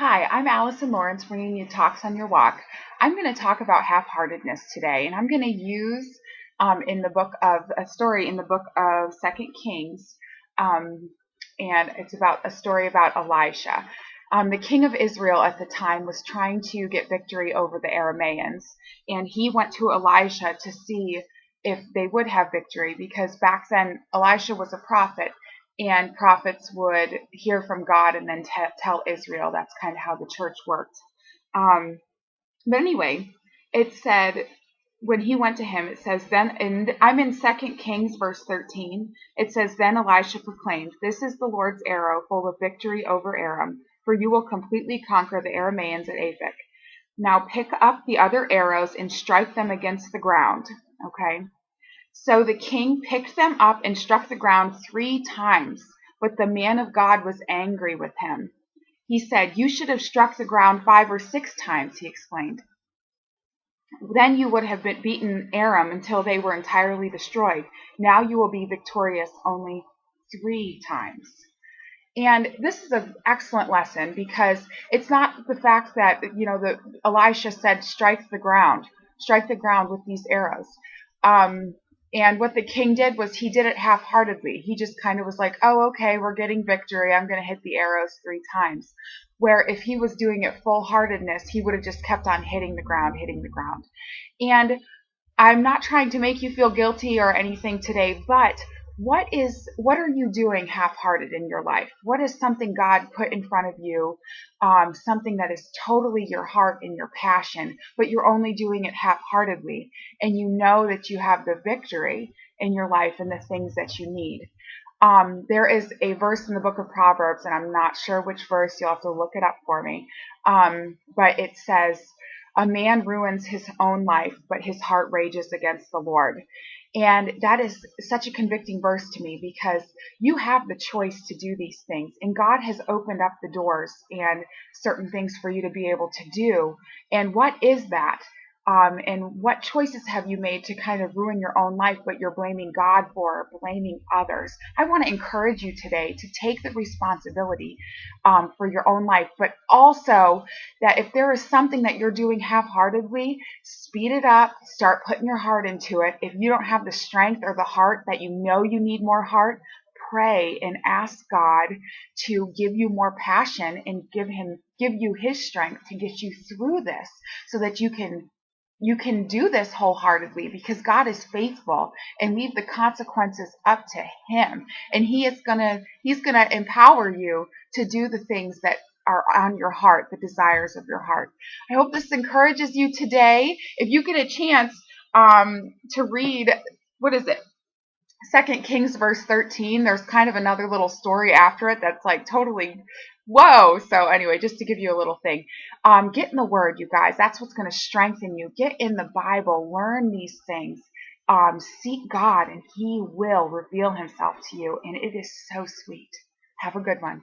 Hi, I'm Allison Lawrence bringing you Talks on Your Walk. I'm going to talk about half-heartedness today, and I'm going to use in the book of a story in the book of Second Kings, and it's about a story about Elisha. The king of Israel at the time was trying to get victory over the Arameans, and he went to Elisha to see if they would have victory because back then Elisha was a prophet and prophets would hear from God and then tell Israel. That's kind of how the church worked. But anyway, it said when he went to him, it says then, and I'm in 2 Kings verse 13. It says, then Elisha proclaimed, "This is the Lord's arrow full of victory over Aram, for you will completely conquer the Arameans at Aphek. Now pick up the other arrows and strike them against the ground." Okay. So the king picked them up and struck the ground 3 times, but the man of God was angry with him. He said, "You should have struck the ground 5 or 6 times, he explained. Then you would have beaten Aram until they were entirely destroyed. Now you will be victorious only 3 times. And this is an excellent lesson because it's not the fact that, the Elisha said, strike the ground with these arrows. And what the king did was he did it half-heartedly. He just kind of was like, oh, okay, we're getting victory. I'm going to hit the arrows 3 times. Where if he was doing it full-heartedness, he would have just kept on hitting the ground. And I'm not trying to make you feel guilty or anything today, but what are you doing half-hearted in your life? What is something God put in front of you, something that is totally your heart and your passion, but you're only doing it half-heartedly, and you know that you have the victory in your life and the things that you need? There is a verse in the book of Proverbs, and I'm not sure which verse. You'll have to look it up for me. But it says, "A man ruins his own life, but his heart rages against the Lord." And that is such a convicting verse to me because you have the choice to do these things. And God has opened up the doors and certain things for you to be able to do. And what is that? And what choices have you made to kind of ruin your own life, but you're blaming God for, blaming others? I want to encourage you today to take the responsibility for your own life, but also that if there is something that you're doing half-heartedly, speed it up, start putting your heart into it. If you don't have the strength or the heart that you know you need more heart, pray and ask God to give you more passion and give you his strength to get you through this so that you can do this wholeheartedly because God is faithful, and leave the consequences up to him. And he's gonna empower you to do the things that are on your heart, the desires of your heart. I hope this encourages you today. If you get a chance to read, what is it? 2 Kings verse 13, there's kind of another little story after it that's like totally whoa. So anyway, just to give you a little thing, get in the Word, you guys. That's what's going to strengthen you. Get in the Bible, learn these things, seek God, and he will reveal himself to you, and it is so sweet. Have a good one.